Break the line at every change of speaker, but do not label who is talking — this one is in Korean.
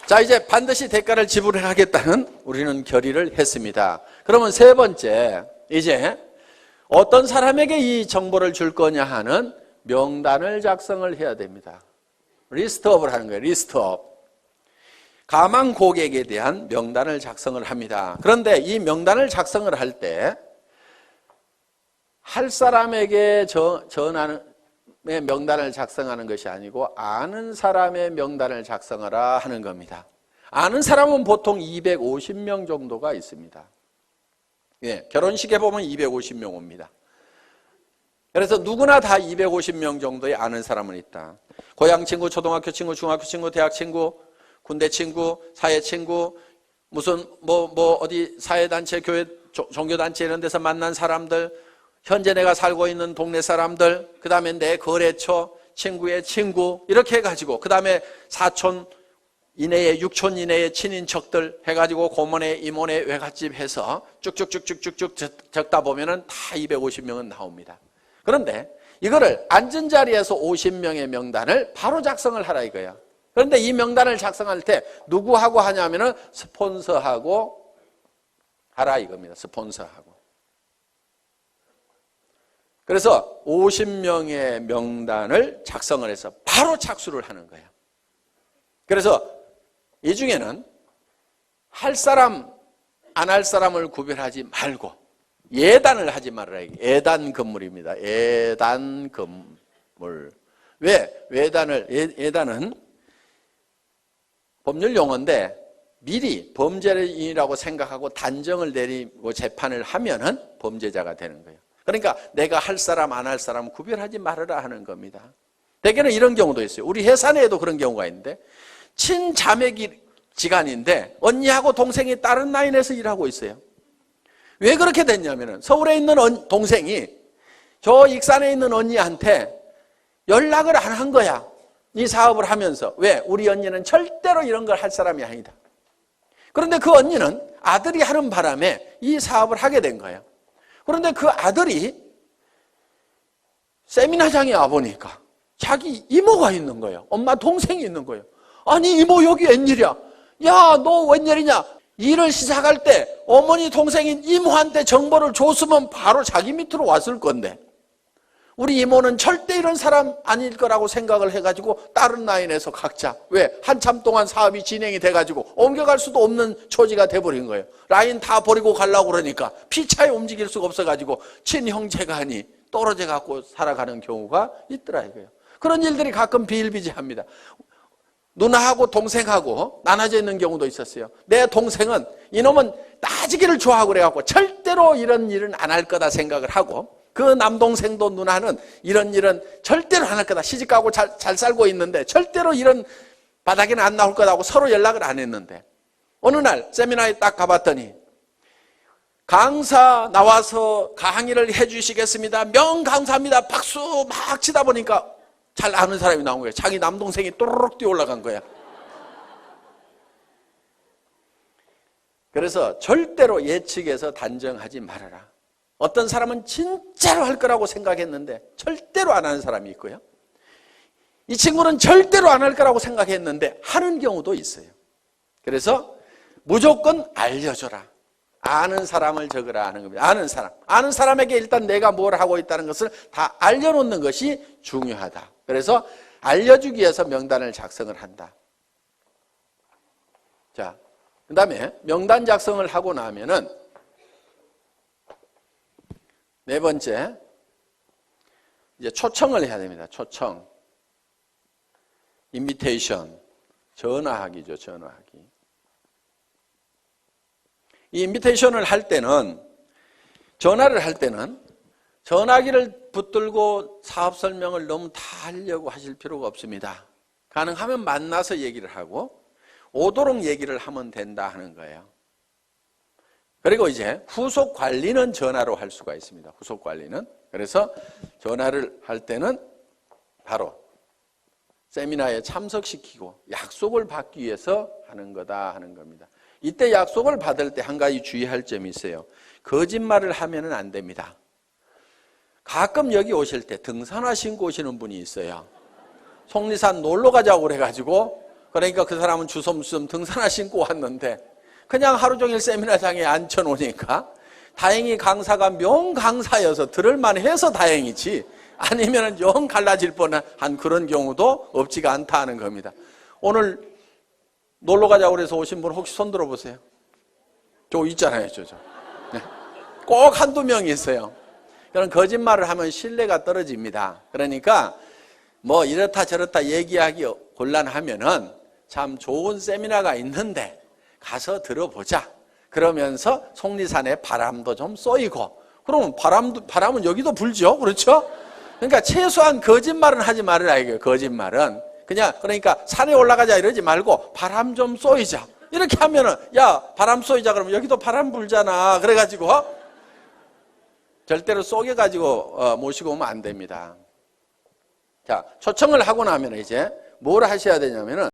자, 이제 반드시 대가를 지불하겠다는 우리는 결의를 했습니다. 그러면 세 번째, 이제 어떤 사람에게 이 정보를 줄 거냐 하는 명단을 작성을 해야 됩니다. 리스트업을 하는 거예요. 리스트업. 가망 고객에 대한 명단을 작성을 합니다. 그런데 이 명단을 작성을 할 때 할 사람에게 전하는 명단을 작성하는 것이 아니고 아는 사람의 명단을 작성하라 하는 겁니다. 아는 사람은 보통 250명 정도가 있습니다. 예, 결혼식에 보면 250명 옵니다. 그래서 누구나 다 250명 정도의 아는 사람은 있다. 고향 친구, 초등학교 친구, 중학교 친구, 대학 친구, 군대 친구, 사회 친구, 무슨 어디 사회단체, 교회, 종교단체 이런 데서 만난 사람들, 현재 내가 살고 있는 동네 사람들, 그 다음에 내 거래처, 친구의 친구, 이렇게 해가지고, 그 다음에 사촌 이내에, 육촌 이내의 친인척들 해가지고 고모네, 이모네, 외갓집 해서 쭉쭉쭉쭉쭉 적다 보면은 다 250명은 나옵니다. 그런데 이거를 앉은 자리에서 50명의 명단을 바로 작성을 하라 이거야. 그런데 이 명단을 작성할 때 누구하고 하냐면은 스폰서하고 하라 이겁니다. 스폰서하고. 그래서 50명의 명단을 작성을 해서 바로 착수를 하는 거예요. 그래서 이 중에는 할 사람, 안 할 사람을 구별하지 말고 예단을 하지 말아라. 예단 건물입니다. 예단 건물. 왜? 예단은 법률 용어인데 미리 범죄인이라고 생각하고 단정을 내리고 재판을 하면은 범죄자가 되는 거예요. 그러니까 내가 할 사람, 안 할 사람 구별하지 말아라 하는 겁니다. 대개는 이런 경우도 있어요. 우리 회사 내에도 그런 경우가 있는데 친자매지간인데 언니하고 동생이 다른 라인에서 일하고 있어요. 왜 그렇게 됐냐면은 서울에 있는 동생이 저 익산에 있는 언니한테 연락을 안 한 거야. 이 사업을 하면서. 왜? 우리 언니는 절대로 이런 걸 할 사람이 아니다. 그런데 그 언니는 아들이 하는 바람에 이 사업을 하게 된 거예요. 그런데 그 아들이 세미나장에 와보니까 자기 이모가 있는 거예요. 엄마 동생이 있는 거예요. 아니 이모 여기 웬일이야? 야 너 웬일이냐? 일을 시작할 때 어머니 동생인 이모한테 정보를 줬으면 바로 자기 밑으로 왔을 건데 우리 이모는 절대 이런 사람 아닐 거라고 생각을 해가지고 다른 라인에서 각자 왜? 한참 동안 사업이 진행이 돼가지고 옮겨갈 수도 없는 처지가 돼버린 거예요. 라인 다 버리고 가려고 그러니까 피차에 움직일 수가 없어가지고 친형제간이 떨어져 갖고 살아가는 경우가 있더라 이거예요. 그런 일들이 가끔 비일비재합니다. 누나하고 동생하고 나눠져 있는 경우도 있었어요. 내 동생은 이놈은 따지기를 좋아하고 그래갖고 절대로 이런 일은 안 할 거다 생각을 하고 그 남동생도 누나는 이런 일은 절대로 안 할 거다. 시집가고 잘 살고 있는데 절대로 이런 바닥에는 안 나올 거다고 서로 연락을 안 했는데 어느 날 세미나에 딱 가봤더니 강사 나와서 강의를 해주시겠습니다. 명강사입니다. 박수 막 치다 보니까 잘 아는 사람이 나온 거예요. 자기 남동생이 또르륵 뛰어 올라간 거야. 그래서 절대로 예측해서 단정하지 말아라. 어떤 사람은 진짜로 할 거라고 생각했는데 절대로 안 하는 사람이 있고요. 이 친구는 절대로 안 할 거라고 생각했는데 하는 경우도 있어요. 그래서 무조건 알려줘라. 아는 사람을 적으라 하는 겁니다. 아는 사람에게 일단 내가 뭘 하고 있다는 것을 다 알려놓는 것이 중요하다. 그래서 알려주기 위해서 명단을 작성을 한다. 자, 그 다음에 명단 작성을 하고 나면은 네 번째, 이제 초청을 해야 됩니다. 초청. 인비테이션. 전화하기죠, 전화하기. 이 인비테이션을 할 때는, 전화를 할 때는 전화기를 붙들고 사업 설명을 너무 다 하려고 하실 필요가 없습니다. 가능하면 만나서 얘기를 하고 오도록 얘기를 하면 된다 하는 거예요. 그리고 이제 후속 관리는 전화로 할 수가 있습니다. 후속 관리는. 그래서 전화를 할 때는 바로 세미나에 참석시키고 약속을 받기 위해서 하는 거다 하는 겁니다. 이때 약속을 받을 때 한 가지 주의할 점이 있어요. 거짓말을 하면은 안 됩니다. 가끔 여기 오실 때 등산화 신고 오시는 분이 있어요. 속리산 놀러 가자고 그래가지고 그러니까 그 사람은 주섬주섬 등산화 신고 왔는데 그냥 하루 종일 세미나장에 앉혀놓으니까 다행히 강사가 명강사여서 들을만 해서 다행이지 아니면 영 갈라질 뻔한 그런 경우도 없지가 않다 하는 겁니다. 오늘 놀러 가자고 그래서 오신 분 혹시 손 들어보세요. 저 있잖아요. 저. 네. 꼭 한두 명이 있어요. 그런 거짓말을 하면 신뢰가 떨어집니다. 그러니까 뭐 이렇다 저렇다 얘기하기 곤란하면은 참 좋은 세미나가 있는데 가서 들어보자. 그러면서 속리산에 바람도 좀 쏘이고 그러면 바람은 여기도 불죠. 그렇죠? 그러니까 최소한 거짓말은 하지 말으라 이거예요. 거짓말은 그냥 그러니까 산에 올라가자 이러지 말고 바람 좀 쏘이자. 이렇게 하면은 야 바람 쏘이자 그러면 여기도 바람 불잖아. 그래가지고 절대로 쏘개가지고 모시고 오면 안 됩니다. 자, 초청을 하고 나면 이제 뭘 하셔야 되냐면은